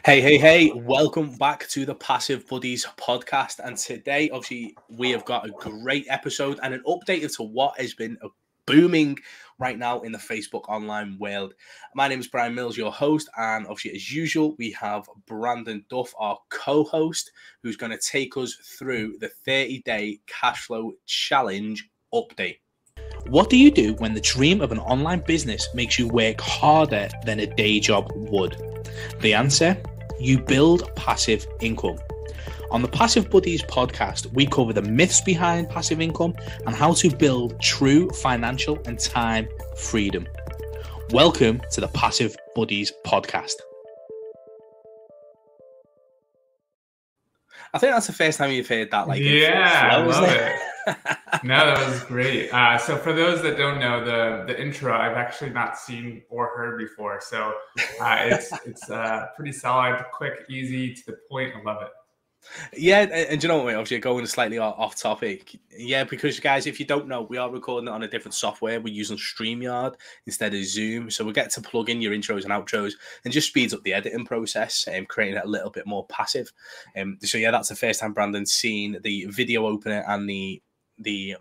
Hey, welcome back to the Passive Buddies podcast. And today, obviously, we have got a great episode and an update into what has been booming right now in the Facebook online world. My name is Brian Mills, your host. And obviously, as usual, we have Brandon Duff, our co-host, who's going to take us through the 30-day cash flow challenge update. What do you do when the dream of an online business makes you work harder than a day job would? The answer? You build passive income. On the Passive Buddies podcast, we cover the myths behind passive income and how to build true financial and time freedom. Welcome to the Passive Buddies podcast. I think that's the first time you've heard that. I love it. No, that was great. So for those that don't know, the intro, I've actually not seen or heard before. So it's pretty solid, quick, easy, to the point. I love it. Yeah, and you know what, obviously going slightly off topic. Yeah, because guys, if you don't know, we are recording it on a different software. We're using StreamYard instead of Zoom. So we get to plug in your intros and outros and just speeds up the editing process and creating it a little bit more passive. So yeah, that's the first time Brandon's seen the video opener and the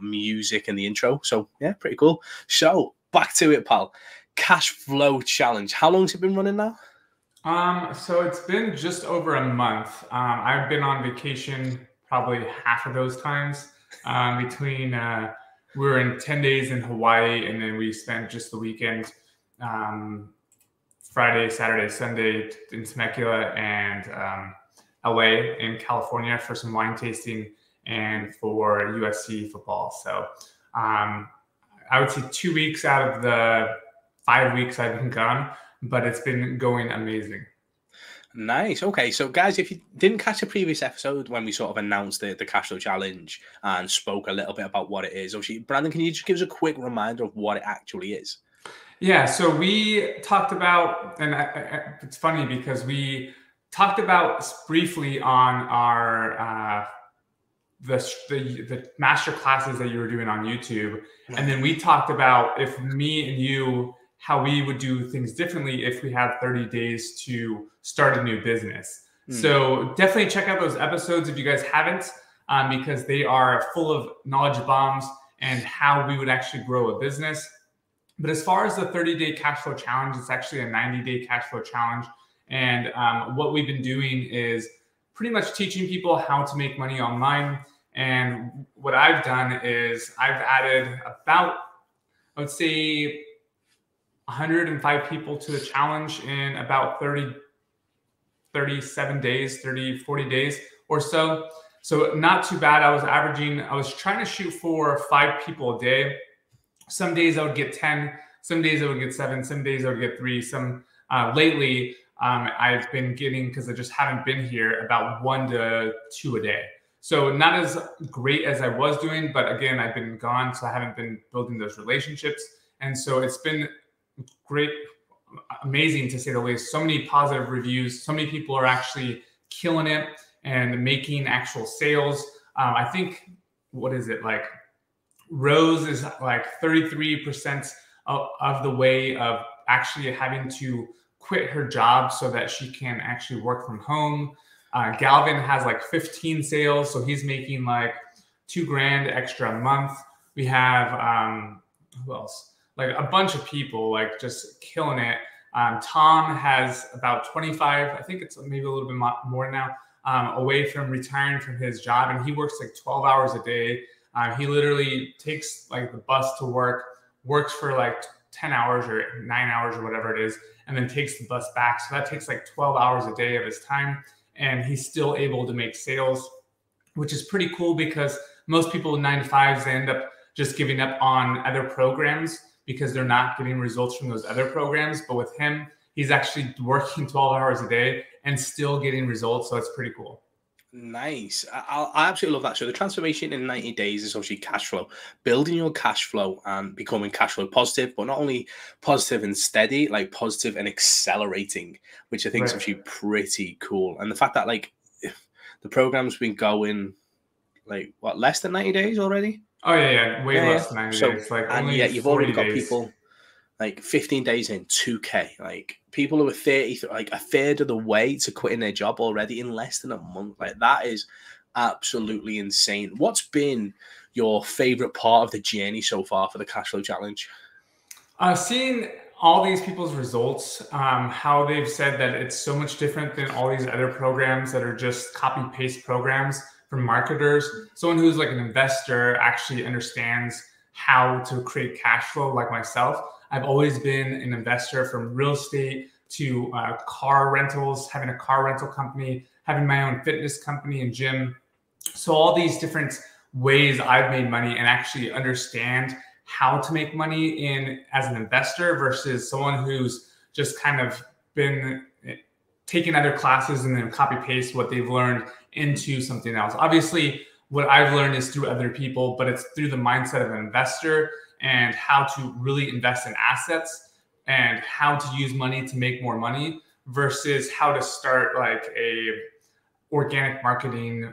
music and the intro. So yeah, pretty cool. So back to it, pal. Cash flow challenge. How long's it been running now? So it's been just over a month. I've been on vacation probably half of those times. Between we were in 10 days in Hawaii, and then we spent just the weekend, Friday, Saturday, Sunday in Temecula and LA in California for some wine tasting and for USC football. So I would say 2 weeks out of the 5 weeks I've been gone, but it's been going amazing. Nice. Okay, so guys, if you didn't catch the previous episode when we sort of announced the cash flow challenge and spoke a little bit about what it is, obviously, Brandon, can you just give us a quick reminder of what it actually is? Yeah, so we talked about, and it's funny because we talked about briefly on our the master classes that you were doing on YouTube, and then we talked about if me and you, how we would do things differently if we had 30 days to start a new business. So definitely check out those episodes if you guys haven't, because they are full of knowledge bombs and how we would actually grow a business. But as far as the 30-day cash flow challenge, it's actually a 90-day cash flow challenge. And what we've been doing is pretty much teaching people how to make money online. And what I've done is I've added about, I would say, 105 people to the challenge in about 37 days, 40 days or so. So not too bad. I was trying to shoot for 5 people a day. Some days I would get 10, some days I would get 7, some days I would get 3. Some lately I've been getting, because I just haven't been here, about 1 to 2 a day. So not as great as I was doing, but again, I've been gone, so I haven't been building those relationships. And so it's been great, amazing to say the least. So many positive reviews. So many people are actually killing it and making actual sales. I think, what is it, like Rose is like 33% of the way of actually having to quit her job so that she can actually work from home. Galvin has like 15 sales, so he's making like $2,000 extra a month. We have who else? Like a bunch of people like just killing it. Tom has about 25, I think it's maybe a little bit more now, away from retiring from his job, and he works like 12 hours a day. He literally takes like the bus to work, works for like 10 hours or 9 hours or whatever it is, and then takes the bus back. So that takes like 12 hours a day of his time, and he's still able to make sales, which is pretty cool because most people with 9-to-5s, they end up just giving up on other programs because they're not getting results from those other programs. But with him, he's actually working 12 hours a day and still getting results. So it's pretty cool. Nice. I absolutely love that. So the transformation in 90 days is obviously cash flow, building your cash flow and becoming cash flow positive, but not only positive and steady, like positive and accelerating, which I think is actually pretty cool. And the fact that like the program's been going like what, less than 90 days already? Oh yeah, way less than 90 days. Like and only yet you've already got days. people like 15 days in, 2K. Like people who are 30, like a third of the way to quitting their job already in less than a month. Like that is absolutely insane. What's been your favorite part of the journey so far for the Cashflow Challenge? Seeing all these people's results, how they've said that it's so much different than all these other programs that are just copy paste programs from marketers. Someone who's like an investor actually understands how to create cash flow like myself. I've always been an investor, from real estate to car rentals, having a car rental company, having my own fitness company and gym. So all these different ways I've made money and actually understand how to make money in as an investor versus someone who's just kind of been taking other classes and then copy paste what they've learned into something else. Obviously, what I've learned is through other people, but it's through the mindset of an investor and how to really invest in assets and how to use money to make more money versus how to start like a organic marketing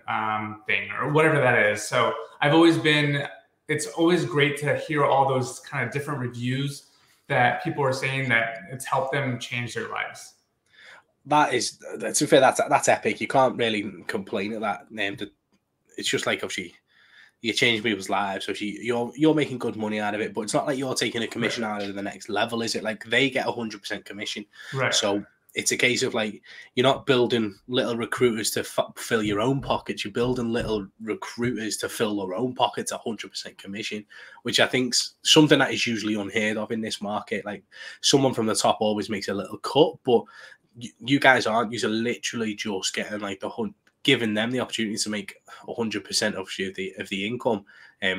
thing or whatever that is. So I've always been, it's always great to hear all those kind of different reviews that people are saying that it's helped them change their lives. That's fair. That's epic. You can't really complain at that name. It's just like, obviously, you change people's lives. So you're making good money out of it, but it's not like you're taking a commission out of the next level, is it? Like they get 100% commission. Right. So it's a case of like, you're not building little recruiters to fill your own pockets. You're building little recruiters to fill their own pockets, 100% commission, which I think's something that is usually unheard of in this market. Like someone from the top always makes a little cut, but you guys aren't. You're literally just getting like giving them the opportunity to make 100% of the income,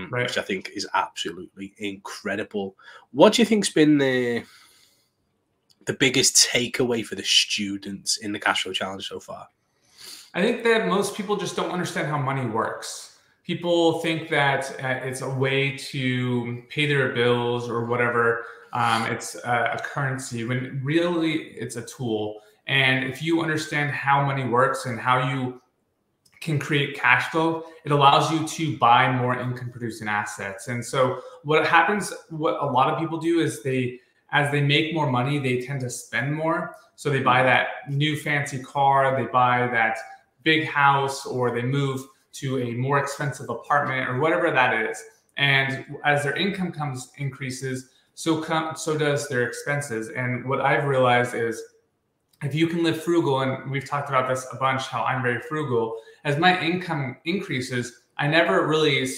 which I think is absolutely incredible. What do you think's been the biggest takeaway for the students in the Cashflow Challenge so far? I think that most people just don't understand how money works. People think that it's a way to pay their bills or whatever. It's a currency when really it's a tool. And if you understand how money works and how you can create cash flow, it allows you to buy more income producing assets. And so what happens, what a lot of people do is as they make more money, they tend to spend more. So they buy that new fancy car, they buy that big house, or they move to a more expensive apartment or whatever that is. And as their income increases, so does their expenses. And what I've realized is if you can live frugal, and we've talked about this a bunch, how I'm very frugal, as my income increases, I never really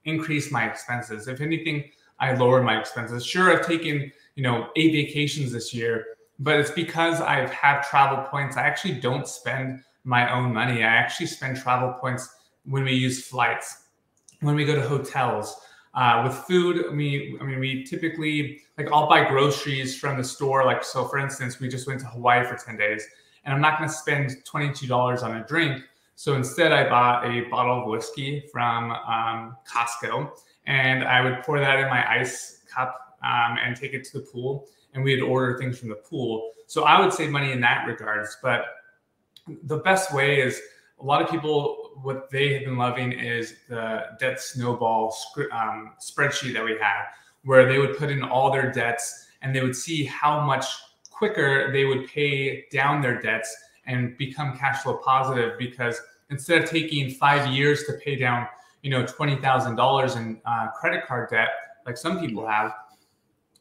increase my expenses. If anything, I lower my expenses. Sure, I've taken 8 vacations this year, but it's because I have travel points. I actually don't spend my own money. I actually spend travel points when we use flights, when we go to hotels. With food, we typically, like, I'll buy groceries from the store. Like, so for instance, we just went to Hawaii for 10 days and I'm not going to spend $22 on a drink. So instead I bought a bottle of whiskey from Costco, and I would pour that in my ice cup and take it to the pool, and we'd order things from the pool. So I would save money in that regards. But the best way is, a lot of people, what they have been loving is the debt snowball spreadsheet that we have, where they would put in all their debts and they would see how much quicker they would pay down their debts and become cash flow positive. Because instead of taking 5 years to pay down, $20,000 in credit card debt, like some people have,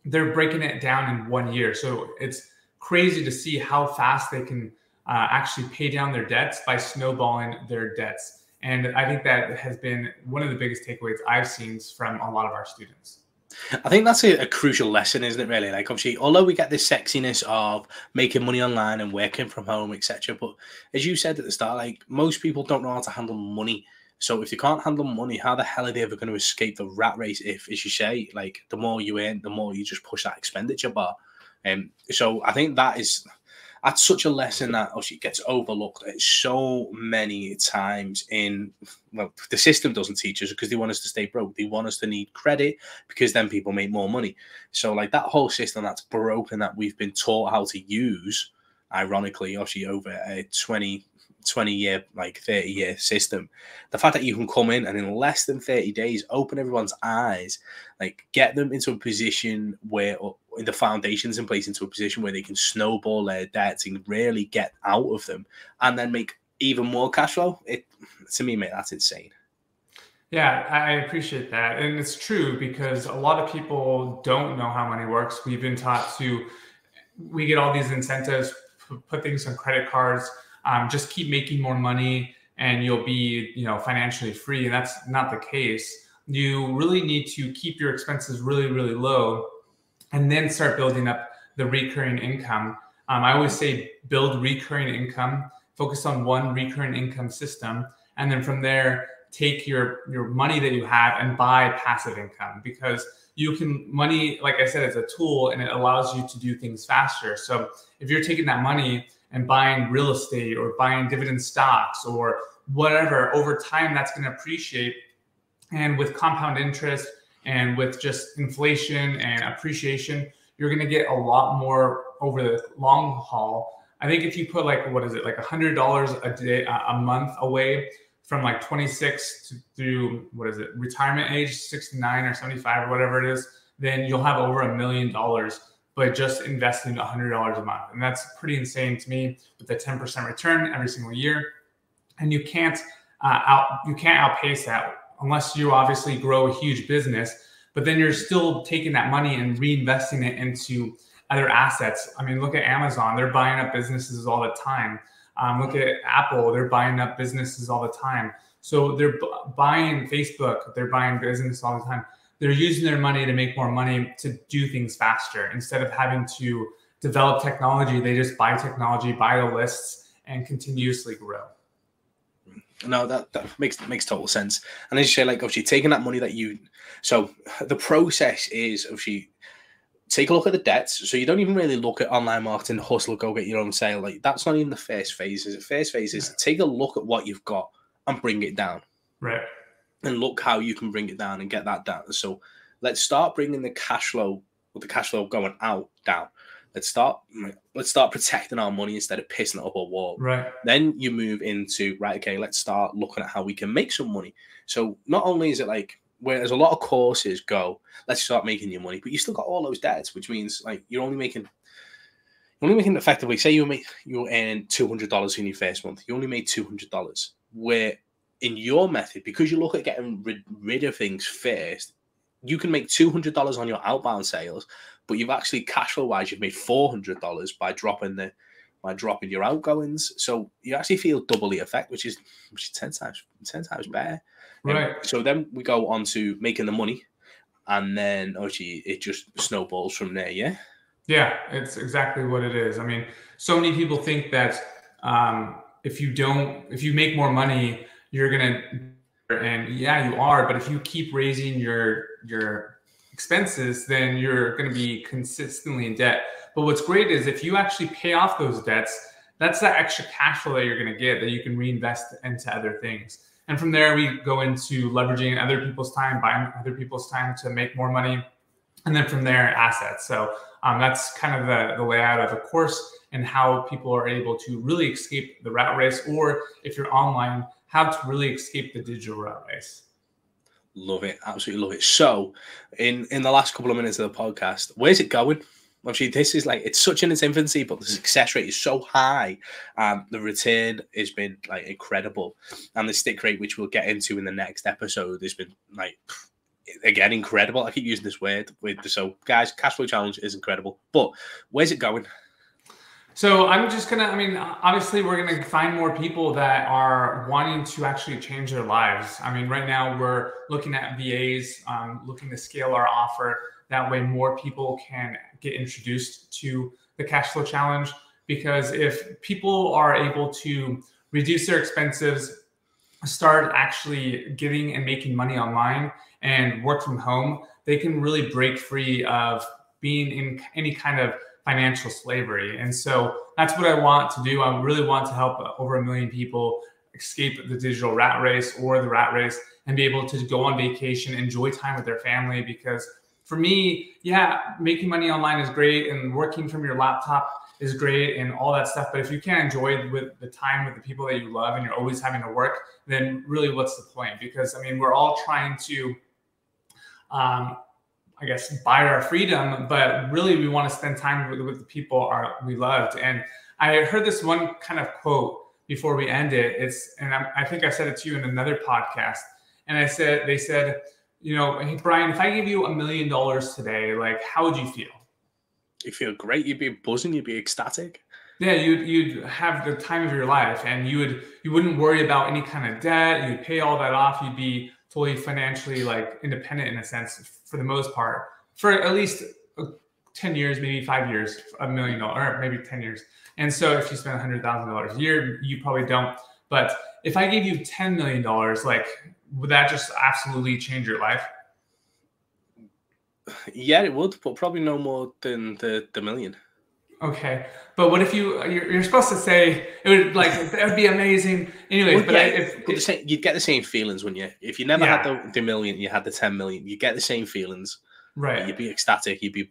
they're breaking it down in 1 year. So it's crazy to see how fast they can actually pay down their debts by snowballing their debts. And I think that has been one of the biggest takeaways I've seen from a lot of our students. I think that's a crucial lesson, isn't it, really? Like, obviously, although we get this sexiness of making money online and working from home, etc., but as you said at the start, like, most people don't know how to handle money. So if you can't handle money, how the hell are they ever going to escape the rat race if, as you say, like, the more you earn, the more you just push that expenditure bar? So I think that's such a lesson that obviously gets overlooked at so many times the system doesn't teach us, because they want us to stay broke. They want us to need credit because then people make more money. So like that whole system that's broken that we've been taught how to use, ironically, obviously over a 20-year, like 30-year system. The fact that you can come in and in less than 30 days open everyone's eyes, like get them into a position where, or the foundations in place into a position where they can snowball their debts and really get out of them, and then make even more cash flow. To me, mate, that's insane. Yeah, I appreciate that. And it's true because a lot of people don't know how money works. We've been taught we get all these incentives, put things on credit cards, just keep making more money and you'll be, financially free. And that's not the case. You really need to keep your expenses really, really low and then start building up the recurring income. I always say build recurring income, focus on one recurring income system. And then from there, take your money that you have and buy passive income, because money, like I said, is a tool and it allows you to do things faster. So if you're taking that money and buying real estate or buying dividend stocks or whatever, over time, that's going to appreciate. And with compound interest and with just inflation and appreciation, you're going to get a lot more over the long haul. I think if you put like $100 a day, a month away from like 26 through retirement age, 69 or 75 or whatever it is, then you'll have over $1 million by just investing $100 a month. And that's pretty insane to me, with a 10% return every single year. And you can't outpace that unless you obviously grow a huge business, but then you're still taking that money and reinvesting it into other assets. I mean, look at Amazon, they're buying up businesses all the time. Look at Apple, they're buying up businesses all the time. So they're buying Facebook, they're buying business all the time. They're using their money to make more money to do things faster. Instead of having to develop technology, they just buy technology, buy the lists, and continuously grow. No, that makes total sense. And as you say, like obviously taking that money so the process is obviously take a look at the debts. So you don't even really look at online marketing, hustle, go get your own sale. Like that's not even the first phase. The first phase is take a look at what you've got and bring it down. Right. And look how you can bring it down and get that down. So let's start bringing the cash flow going out down. Let's start protecting our money instead of pissing it up a wall. Right. Then you move into, right, okay, let's start looking at how we can make some money. So not only is it like, whereas a lot of courses go, let's start making your money, but you still got all those debts, which means like you're only making effectively, say you're earning $200 in your first month, you only made $200. Where in your method, because you look at getting rid of things first, you can make $200 on your outbound sales, but you've actually cash flow wise, you've made $400 by dropping your outgoings. So you actually feel double the effect, which is 10 times better. Right. So then we go on to making the money, and then obviously it just snowballs from there. Yeah. Yeah, it's exactly what it is. I mean, so many people think that if you make more money, you're gonna, and yeah, you are. But if you keep raising your expenses, then you're going to be consistently in debt. But what's great is if you actually pay off those debts, that's that extra cash flow that you're going to get that you can reinvest into other things. And from there, we go into leveraging other people's time, buying other people's time to make more money. And then from there, assets. So that's kind of the layout of a course and how people are able to really escape the rat race, or if you're online, how to really escape the digital rat race. Love it. Absolutely love it. So in the last couple of minutes of the podcast, where's it going? Obviously, this is like, it's such in its infancy, but the success rate is so high. The return has been like incredible. And the stick rate, which we'll get into in the next episode, has been like, again, incredible. I keep using this word. So guys, Cash Flow Challenge is incredible. But where's it going? So I'm just going to, obviously we're going to find more people that are wanting to actually change their lives. I mean, right now we're looking at VAs, looking to scale our offer. That way more people can get introduced to the Cash Flow Challenge, because if people are able to reduce their expenses, start actually getting and making money online and work from home, they can really break free of being in any kind of financial slavery. And so that's what I want to do. I really want to help over 1 million people escape the digital rat race or the rat race and be able to go on vacation, enjoy time with their family. Because for me, yeah, making money online is great, and working from your laptop is great and all that stuff. But if you can't enjoy with the time with the people that you love and you're always having to work, then really what's the point? Because I mean, we're all trying to, I guess, buy our freedom, but really we want to spend time with the people we loved. And I heard this one kind of quote before we end it. I think I said it to you in another podcast. And they said, you know, hey, Brian, if I gave you $1 million today, like, how would you feel? You feel great. You'd be buzzing. You'd be ecstatic. Yeah, you'd have the time of your life, and you wouldn't worry about any kind of debt. You'd pay all that off. You'd be totally financially like independent in a sense for the most part, for at least 10 years, maybe 5 years, $1 million, or maybe 10 years. And so if you spend $100,000 a year, you probably don't. But if I gave you $10 million, like, would that just absolutely change your life? Yeah, it would, but probably no more than the million. Okay, but what if you're supposed to say it would, like, that would be amazing anyways? Well, but you'd get the same feelings, wouldn't you? If you never had the million, you had the 10 million, you get the same feelings. Right. You'd be ecstatic. You'd be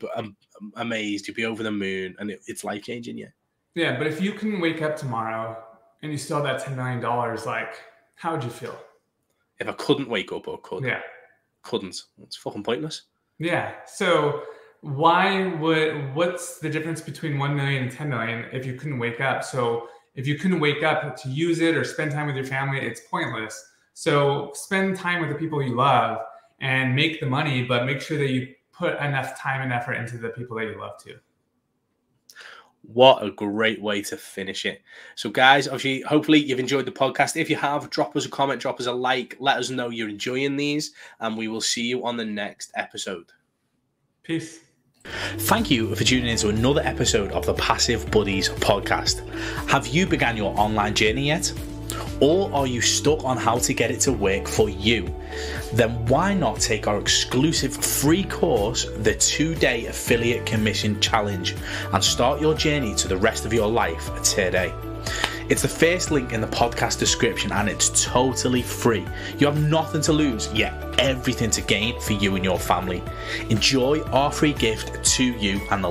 amazed. You'd be over the moon, and it's life changing. Yeah. Yeah, but if you can wake up tomorrow and you still have that $10 million, like, how would you feel? If I couldn't wake up or could, couldn't. It's fucking pointless. Yeah. So what's the difference between 1 million and 10 million if you couldn't wake up? So if you couldn't wake up to use it or spend time with your family, it's pointless. So spend time with the people you love and make the money, but make sure that you put enough time and effort into the people that you love too. What a great way to finish it. So guys, obviously, hopefully you've enjoyed the podcast. If you have, drop us a comment, drop us a like, let us know you're enjoying these, and we will see you on the next episode. Peace. Thank you for tuning in to another episode of the Passive Buddies podcast. Have you begun your online journey yet? Or are you stuck on how to get it to work for you? Then why not take our exclusive free course, the 2-day Affiliate Commission Challenge, and start your journey to the rest of your life today. It's the first link in the podcast description, and it's totally free. You have nothing to lose, yet everything to gain for you and your family. Enjoy our free gift to you and the